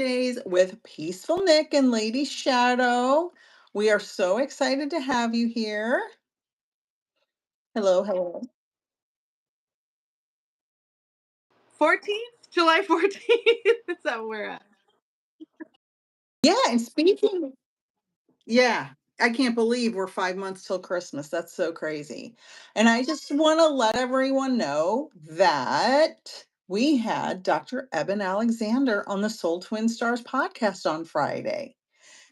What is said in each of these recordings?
Days with Peaceful Nick and Lady Shadow. We are so excited to have you here. Hello, hello. 14th? July 14th? Is that where we're at? Yeah, and speaking, yeah, I can't believe we're 5 months till Christmas. That's so crazy. And I just want to let everyone know that we had Dr. Eben Alexander on the Soul Twin Stars podcast on Friday.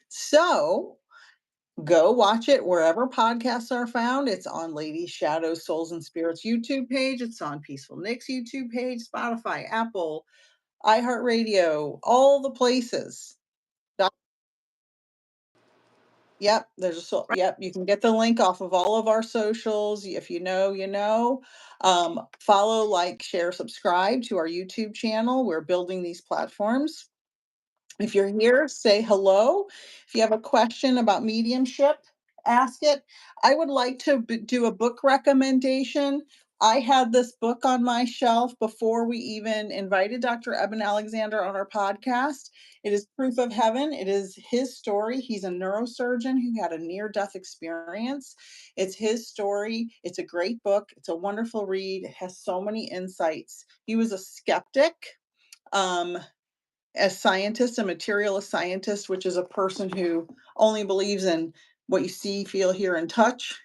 So go watch it wherever podcasts are found. It's on Lady Shadow Souls and Spirits YouTube page. It's on Peaceful Nick's YouTube page, Spotify, Apple, iHeartRadio, all the places. Doc- Yep, there's a soul. Right. Yep, you can get the link off of all of our socials. If you know, you know. Follow, like, share, subscribe to our YouTube channel. We're building these platforms. If you're here, say hello. If you have a question about mediumship, ask it. I would like to do a book recommendation. I had this book on my shelf before we even invited Dr. Eben Alexander on our podcast. It is Proof of Heaven. It is his story. He's a neurosurgeon who had a near death experience. It's his story. It's a great book. It's a wonderful read. It has so many insights. He was a skeptic. Um, as scientists, a materialist scientist, which is a person who only believes in what you see, feel, hear, and touch,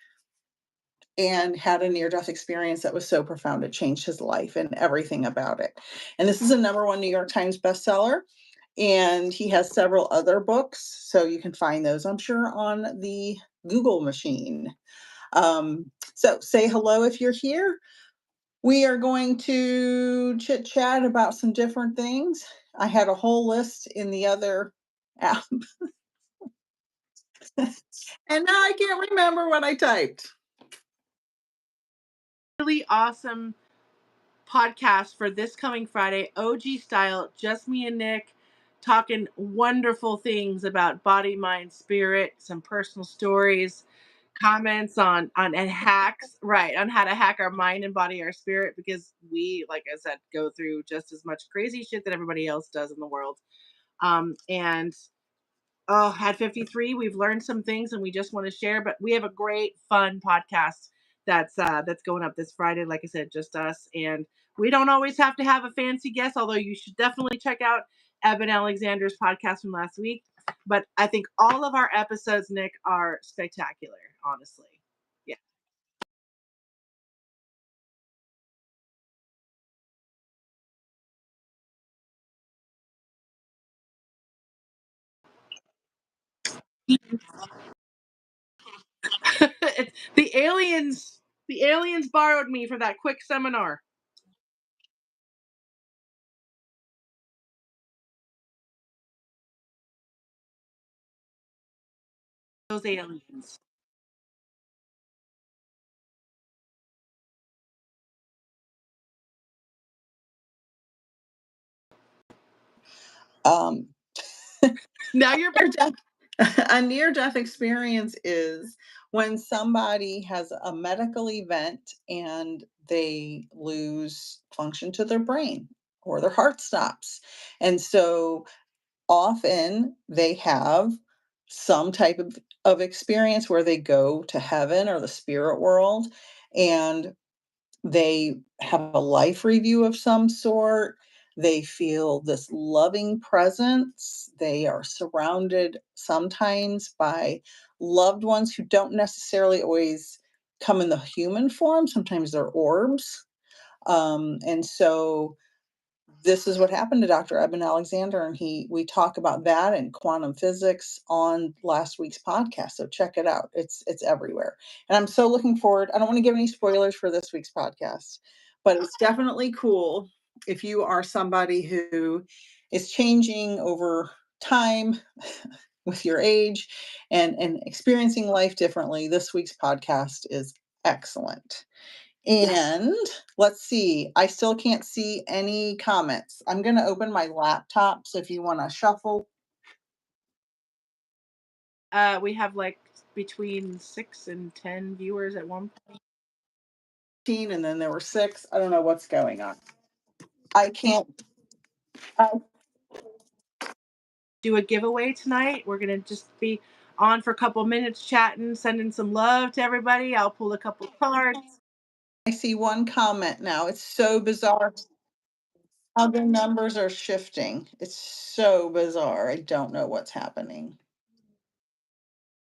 and had a near death experience that was so profound it changed his life and everything about it. And this is a number one New York Times bestseller. And he has several other books, so you can find those, I'm sure, on the Google machine. So say hello if you're here. We are going to chit chat about some different things. I had a whole list in the other app, and now I can't remember what I typed. Really awesome podcast for this coming Friday, OG style, just me and Nick talking wonderful things about body, mind, spirit, some personal stories, comments on and hacks, right, on how to hack our mind and body, our spirit, because we, like I said, go through just as much crazy shit that everybody else does in the world. And Oh, at 53, we've learned some things and we just want to share, but we have a great fun podcast that's going up this Friday, like I said, just us. And we don't always have to have a fancy guest, although you should definitely check out Eben Alexander's podcast from last week. But I think all of our episodes, Nick, are spectacular, honestly. Yeah. the aliens borrowed me for that quick seminar. Those aliens. Um, Now you're near death- a near death experience is when somebody has a medical event and they lose function to their brain or their heart stops. And so often they have some type of experience where they go to heaven or the spirit world and they have a life review of some sort. They feel this loving presence. They are surrounded sometimes by loved ones who don't necessarily always come in the human form. Sometimes they're orbs. And so this is what happened to Dr. Eben Alexander, and we talk about that and quantum physics on last week's podcast. So check it out. It's everywhere. And I'm so looking forward. I don't want to give any spoilers for this week's podcast, but it's definitely cool if you are somebody who is changing over time with your age and experiencing life differently. This week's podcast is excellent. And let's see, I still can't see any comments. I'm going to open my laptop. So if you want to shuffle, We have like between 6 and 10 viewers at one. 15, and then there were six. I don't know what's going on. I can't. do a giveaway tonight. We're gonna just be on for a couple minutes chatting, sending some love to everybody. I'll pull a couple cards. I see one comment now. It's so bizarre how the numbers are shifting. It's so bizarre. I don't know what's happening.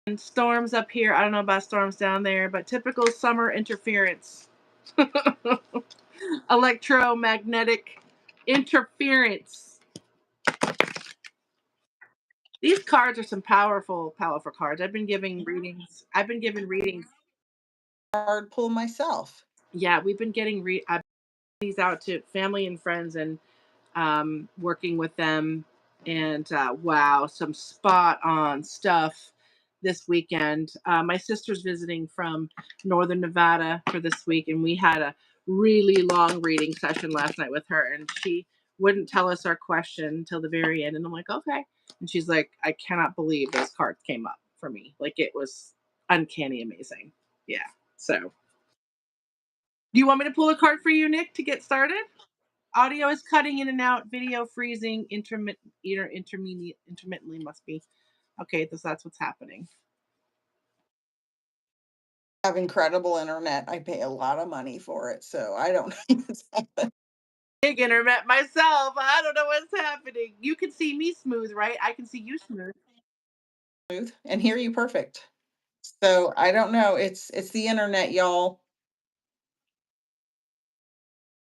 And storms up here. I don't know about storms down there, but typical summer interference. Electromagnetic interference. These cards are some powerful, powerful cards. I've been giving readings. I've been giving readings. Hard pull myself. Yeah, we've been getting these out to family and friends, and working with them. And wow, some spot on stuff this weekend. My sister's visiting from Northern Nevada for this week, and we had a really long reading session last night with her, and she wouldn't tell us our question until the very end. And I'm like, okay. And she's like, I cannot believe those cards came up for me. Like it was uncanny amazing. Yeah. So, do you want me to pull a card for you, Nick, to get started? Audio is cutting in and out. Video freezing. Intermittently must be. Okay, that's what's happening. Have incredible internet. I pay a lot of money for it, so I don't know what's happening. Big internet myself. I don't know what's happening. You can see me smooth, right? I can see you smooth. And hear you perfect. So I don't know. It's the internet, y'all.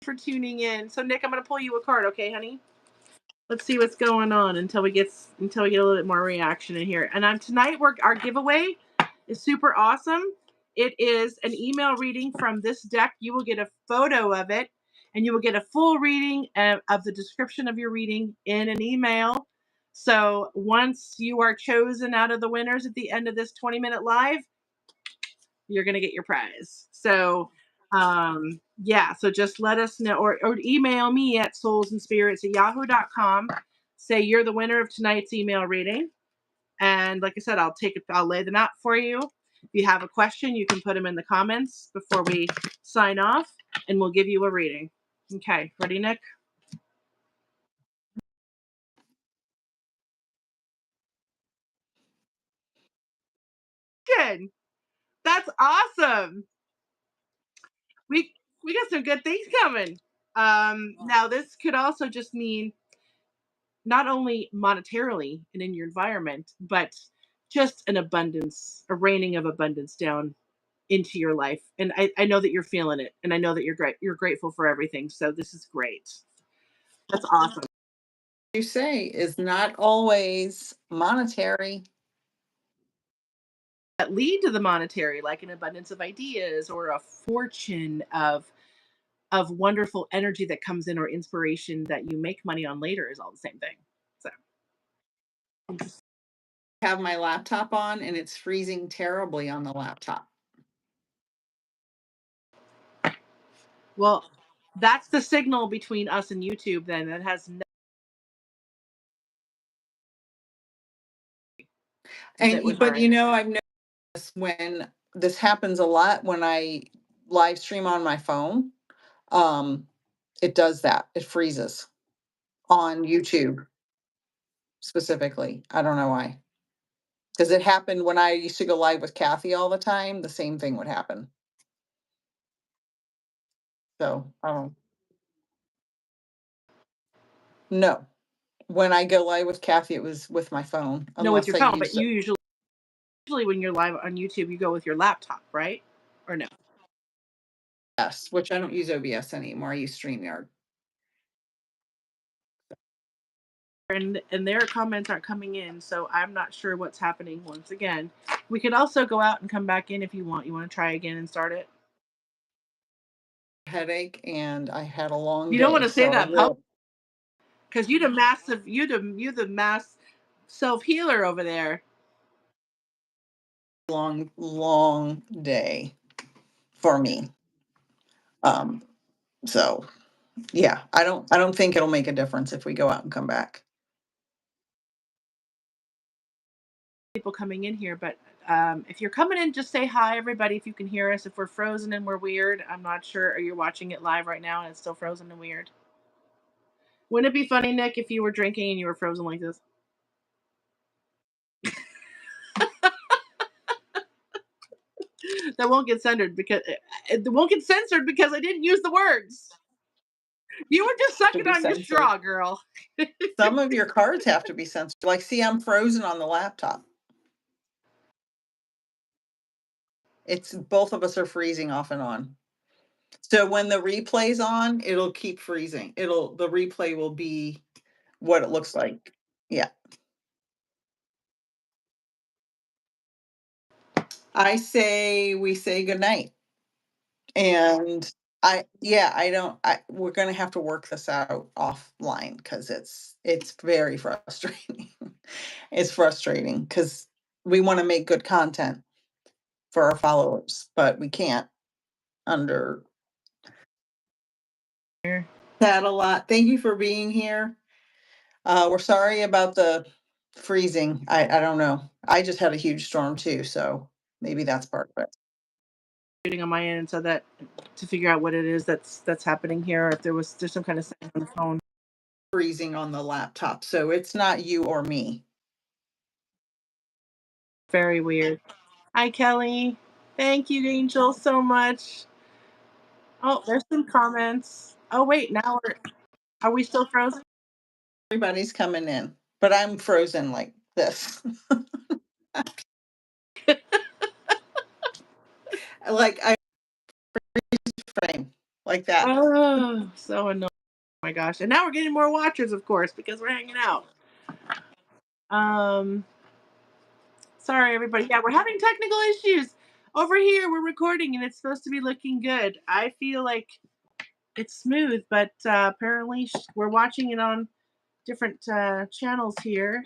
For tuning in. So Nick, I'm gonna pull you a card, okay, honey? Let's see what's going on until we get a little bit more reaction in here. And tonight our giveaway is super awesome. It is an email reading from this deck. You will get a photo of it, and you will get a full reading of the description of your reading in an email. So once you are chosen out of the winners at the end of this 20-minute live, you're going to get your prize. So yeah, so just let us know, or email me at soulsandspirits@yahoo.com. Say you're the winner of tonight's email reading, and like I said, I'll lay them out for you. If you have a question, you can put them in the comments before we sign off, and we'll give you a reading. Okay, ready, Nick? Good. That's awesome. We got some good things coming. Now this could also just mean not only monetarily and in your environment, but just an abundance, a raining of abundance down into your life. And I know that you're feeling it, and I know that you're grateful for everything. So this is great. That's awesome. You say is not always monetary. That lead to the monetary, like an abundance of ideas or a fortune of wonderful energy that comes in, or inspiration that you make money on later, is all the same thing. So Have my laptop on and it's freezing terribly on the laptop. well, that's the signal between us and YouTube. Then that has that And with our but I've noticed when this happens a lot when I live stream on my phone. Um, it does that. It freezes on YouTube specifically. I don't know why. Because it happened when I used to go live with Kathy all the time. The same thing would happen. So I don't no. When I go live with Kathy, it was with my phone, no with unless your I phone, but used you usually when you're live on YouTube, you go with your laptop, right? Or no? OBS, which I don't use OBS anymore. I use StreamYard. And their comments aren't coming in, so I'm not sure what's happening. Once again, we could also go out and come back in if you want. You want to try again and start it? Headache, and I had a long You don't want day, to say so I that public, will. because you the mass self healer over there. Long, long day for me. Um, so yeah, I don't think it'll make a difference if we go out and come back. People coming in here, but if you're coming in, just say hi, everybody. If you can hear us, if we're frozen and we're weird, I'm not sure. Are you watching it live right now and it's still frozen and weird? Wouldn't it be funny, Nick, if you were drinking and you were frozen like this? That won't get censored because it won't get censored because I didn't use the words. You were just To sucking be on your censored. straw, girl. Some of your cards have to be censored. Like, see, I'm frozen on the laptop. It's both of us are freezing off and on. So when the replay's on, it'll keep freezing. The replay will be what it looks like. Yeah. I say we say goodnight. And I don't we're gonna have to work this out offline because it's very frustrating. It's frustrating because we want to make good content for our followers, but we can't under that a lot. Thank you for being here. We're sorry about the freezing. I don't know. I just had a huge storm too, so maybe that's part of it. Shooting on my end so that to figure out what it is that's happening here. If there's some kind of setting on the phone. Freezing on the laptop, so it's not you or me. Very weird. Hi, Kelly. Thank you, Angel, so much. Oh, there's some comments. Oh, wait, now are we still frozen? Everybody's coming in, but I'm frozen like this. Like I frame like that. Oh, so annoying. Oh my gosh. And now we're getting more watchers, of course, because we're hanging out. Um, sorry everybody. Yeah, we're having technical issues. Over here, we're recording and it's supposed to be looking good. I feel like it's smooth, but apparently we're watching it on different channels here.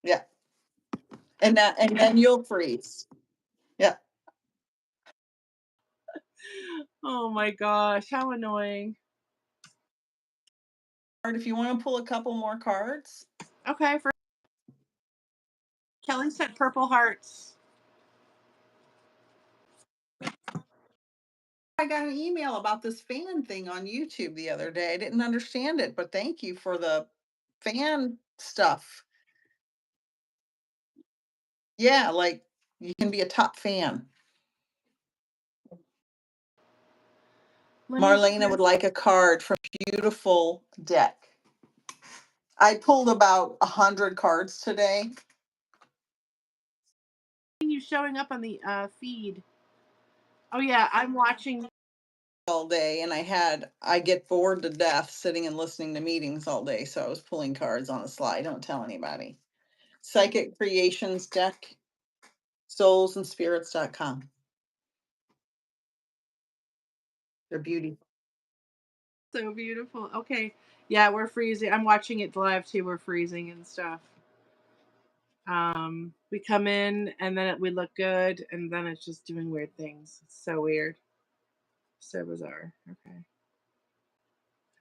Yeah. And then you'll freeze. Yeah. Oh my gosh, how annoying. If you want to pull a couple more cards. Okay, for Kelly sent purple hearts. I got an email about this fan thing on YouTube the other day. I didn't understand it, but thank you for the fan stuff. Yeah, like you can be a top fan. Let me Marlena would like a card from beautiful deck. I pulled about 100 cards today. you showing up on the feed. Oh yeah, I'm watching. All day, and I get bored to death sitting and listening to meetings all day, so I was pulling cards on the sly. Don't tell anybody. Psychic Creations deck, soulsandspirits.com. They're beautiful. So beautiful. Okay. Yeah, we're freezing. I'm watching it live too. We're freezing and stuff. We come in and then we look good and then it's just doing weird things. It's so weird. So bizarre. Okay.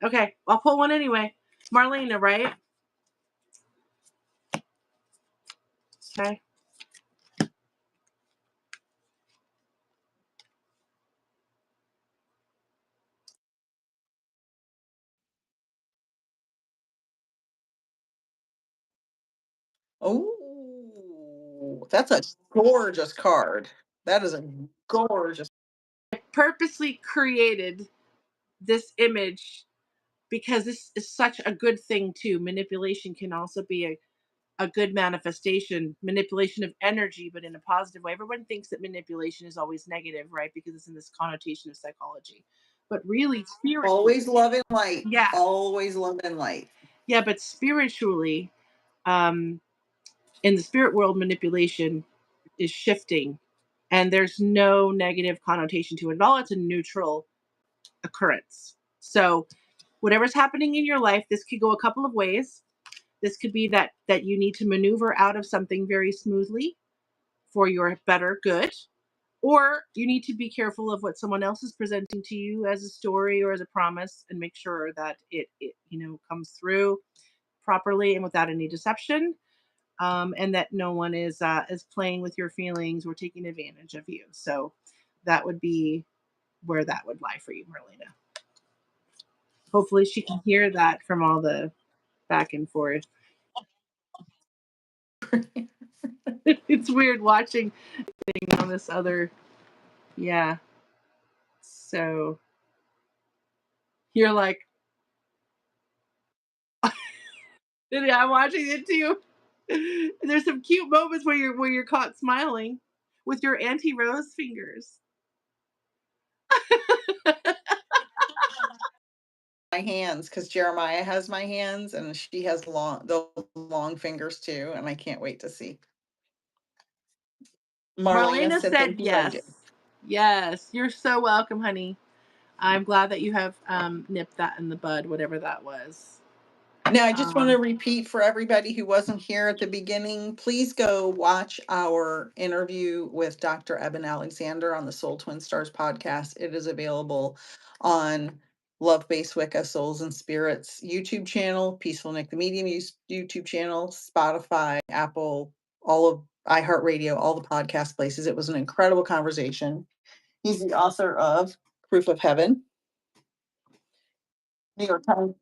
Okay. I'll pull one anyway. Marlena, right? Okay. Oh, that's a gorgeous card. That is a gorgeous. I purposely created this image because this is such a good thing too. Manipulation can also be a good manifestation, manipulation of energy, but in a positive way. Everyone thinks that manipulation is always negative, right? Because it's in this connotation of psychology. But really, spiritually, Always love and light. yeah, Always love and light. yeah, but spiritually, um, in the spirit world, manipulation is shifting, and there's no negative connotation to it at all. It's a neutral occurrence. So, whatever's happening in your life, this could go a couple of ways. This could be that you need to maneuver out of something very smoothly for your better good, or you need to be careful of what someone else is presenting to you as a story or as a promise and make sure that it comes through properly and without any deception, and that no one is playing with your feelings or taking advantage of you. So that would be where that would lie for you, Marlena. Hopefully she can hear that from all the back and forth. It's weird watching things on this other. Yeah. So you're like, yeah, I'm watching it too. There's some cute moments where you're caught smiling with your Auntie Rose fingers. My hands, because Jeremiah has my hands, and she has long fingers too, and I can't wait to see. Marlena Marlena said, said "Thank you, I do." yes. Yes, you're so welcome, honey. I'm glad that you have nipped that in the bud, whatever that was. Now, I just want to Um, repeat for everybody who wasn't here at the beginning, please go watch our interview with Dr. Eben Alexander on the Soul Twin Stars podcast. It is available on Love Base Wicca Souls and Spirits YouTube channel, Peaceful Nick the Medium YouTube channel, Spotify, Apple, all of iHeartRadio, all the podcast places. It was an incredible conversation. He's the author of Proof of Heaven, New York Times.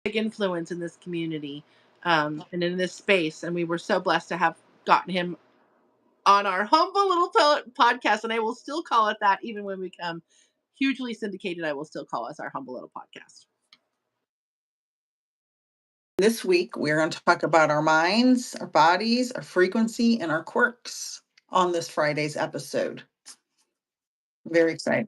Big influence in this community and in this space, and we were so blessed to have gotten him on our humble little podcast, and I will still call it that even when we become hugely syndicated. I will still call us our humble little podcast. This week, we're going to talk about our minds, our bodies, our frequency, and our quirks on this Friday's episode. Very excited.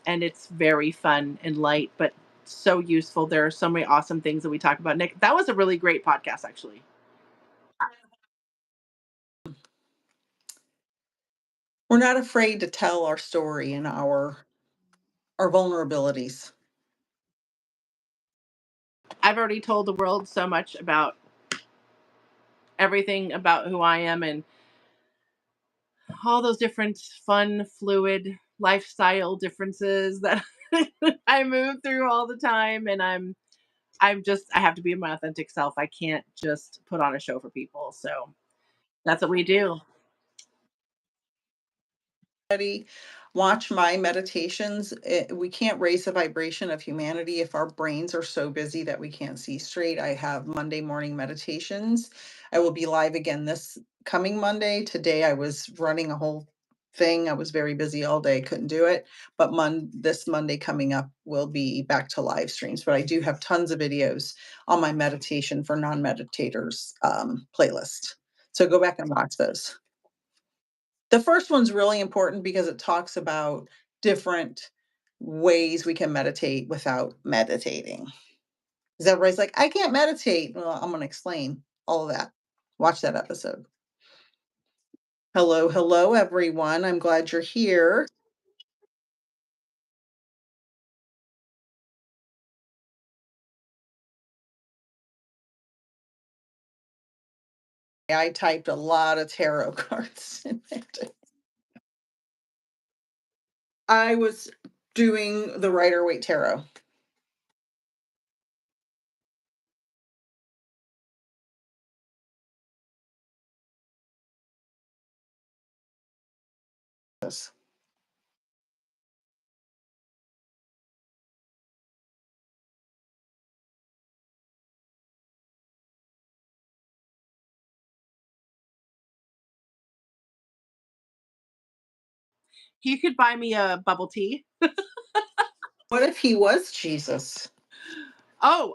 And it's very fun and light, but so useful. There are so many awesome things that we talk about. Nick, that was a really great podcast, actually. We're not afraid to tell our story and our vulnerabilities. I've already told the world so much about everything about who I am and all those different fun, fluid lifestyle differences that I move through all the time. And I have to be my authentic self. I can't just put on a show for people. So that's what we do. Watch my meditations. We can't raise the vibration of humanity if our brains are so busy that we can't see straight. I have Monday morning meditations. I will be live again this coming Monday. Today I was running a whole thing. I was very busy all day, couldn't do it. But this Monday coming up will be back to live streams. But I do have tons of videos on my meditation for non-meditators playlist. So go back and watch those. The first one's really important because it talks about different ways we can meditate without meditating. Because everybody's like, I can't meditate. Well, I'm going to explain all of that. Watch that episode. Hello, hello, everyone. I'm glad you're here. I typed a lot of tarot cards in there. I was doing the Rider Waite Tarot. Yes. You could buy me a bubble tea. What if he was Jesus? Oh,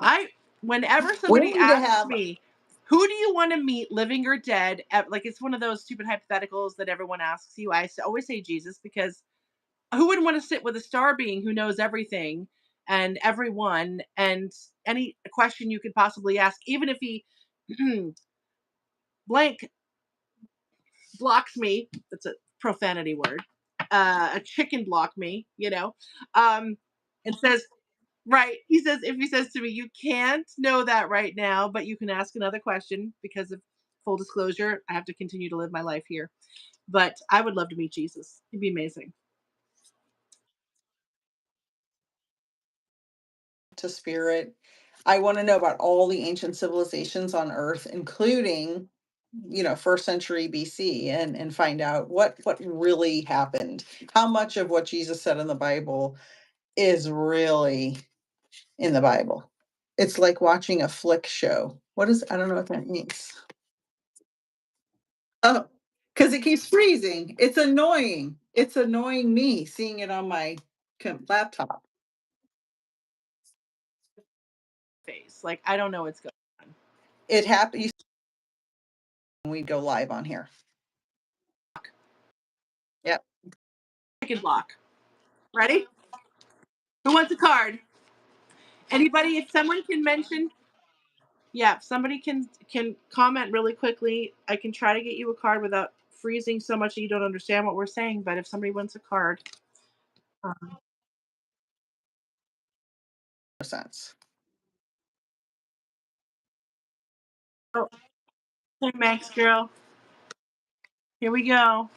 whenever We somebody need to asks have me, who do you want to meet, living or dead? Like it's one of those stupid hypotheticals that everyone asks you. Always say Jesus because who wouldn't want to sit with a star being who knows everything and everyone and any question you could possibly ask, even if he blank blocks me. That's a profanity word. A chicken block me, and says, right. He says, if he says to me, you can't know that right now, but you can ask another question because of full disclosure, I have to continue to live my life here. But I would love to meet Jesus. It'd be amazing. to spirit. I want to know about all the ancient civilizations on Earth, including, first century BC, and find out what really happened. How much of what Jesus said in the Bible is really in the Bible? It's like watching a flick show. What is I don't know what that means. Oh, because it keeps freezing. It's annoying. It's annoying me seeing it on my laptop. Face. Like, I don't know what's going on. It happens when we go live on here. Yep. Chicken block. Ready? Who wants a card? Anybody? If someone can mention, yeah, if somebody can comment really quickly, I can try to get you a card without freezing so much that you don't understand what we're saying. But if somebody wants a card, um, Sense. oh, hey Max girl, here we go.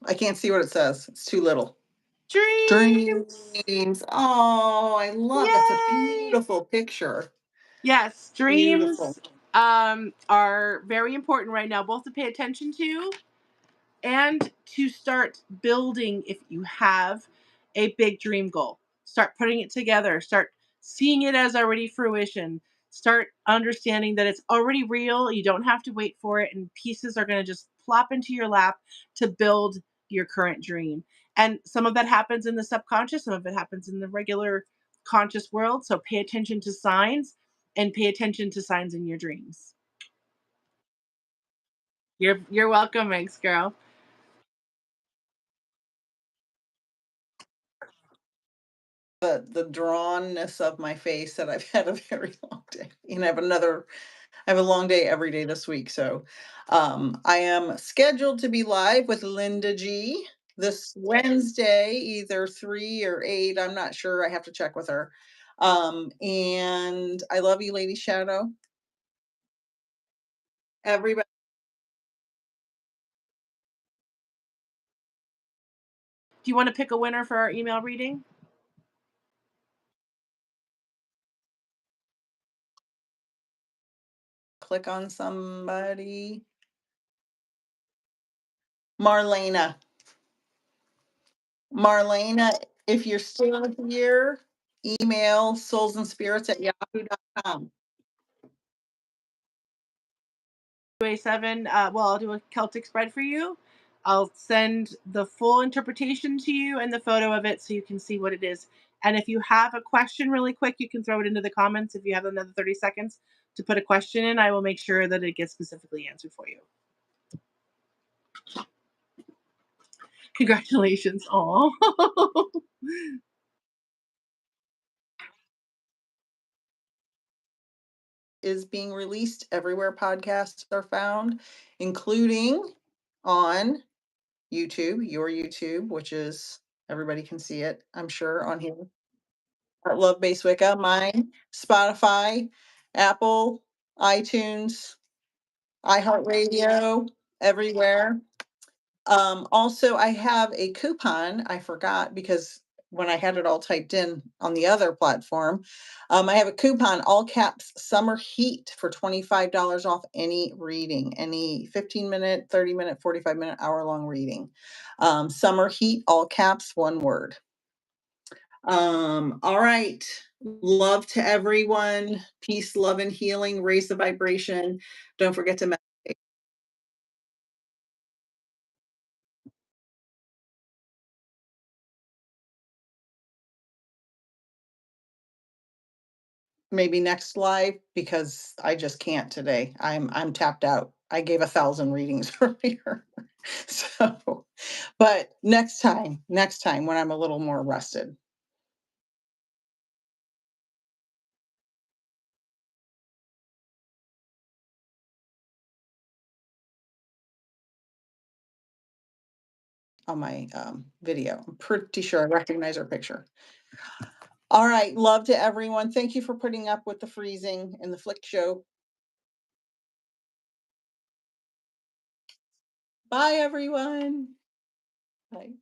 I can't see what it says. It's too little. Dreams. Dreams. Oh, I love that's a Yay! beautiful picture. Yes, Beautiful. dreams are very important right now, both to pay attention to and to start building. If you have a big dream goal, start putting it together, start seeing it as already fruition, start understanding that it's already real. You don't have to wait for it, and pieces are going to just plop into your lap to build your current dream. And some of that happens in the subconscious, some of it happens in the regular conscious world. So pay attention to signs and pay attention to signs in your dreams. You're welcome, X girl. The drawnness of my face that I've had a very long day. And I have a long day every day this week. So I am scheduled to be live with Linda G this Wednesday, either 3 or 8. I'm not sure. I have to check with her. And I love you, Lady Shadow. Everybody Do you want to pick a winner for our email reading? click on somebody. Marlena. Marlena, if you're still here, email soulsandspirits@yahoo.com. A7, well, I'll do a Celtic spread for you. I'll send the full interpretation to you and the photo of it so you can see what it is. And if you have a question really quick, you can throw it into the comments. If you have another 30 seconds to put a question in, I will make sure that it gets specifically answered for you. Congratulations. Aw. Is being released everywhere podcasts are found, including on YouTube, your YouTube, which is everybody can see it, I'm sure, on here. At Love Base Wicca, mine, Spotify, Apple, iTunes, iHeartRadio, everywhere. Also, I have a coupon. I forgot because when I had it all typed in on the other platform, I have a coupon, all caps summer heat for $25 off any reading, any 15-minute, 30-minute, 45-minute, hour-long reading. Summer heat, all caps, one word. All right. Love to everyone. Peace, love, and healing. Raise the vibration. Don't forget to maybe next live because I just can't today. I'm tapped out. I gave 1,000 readings earlier. So, but next time when I'm a little more rested. On my video. I'm pretty sure I recognize her picture. All right, love to everyone. Thank you for putting up with the freezing and the flick show. Bye, everyone. Bye.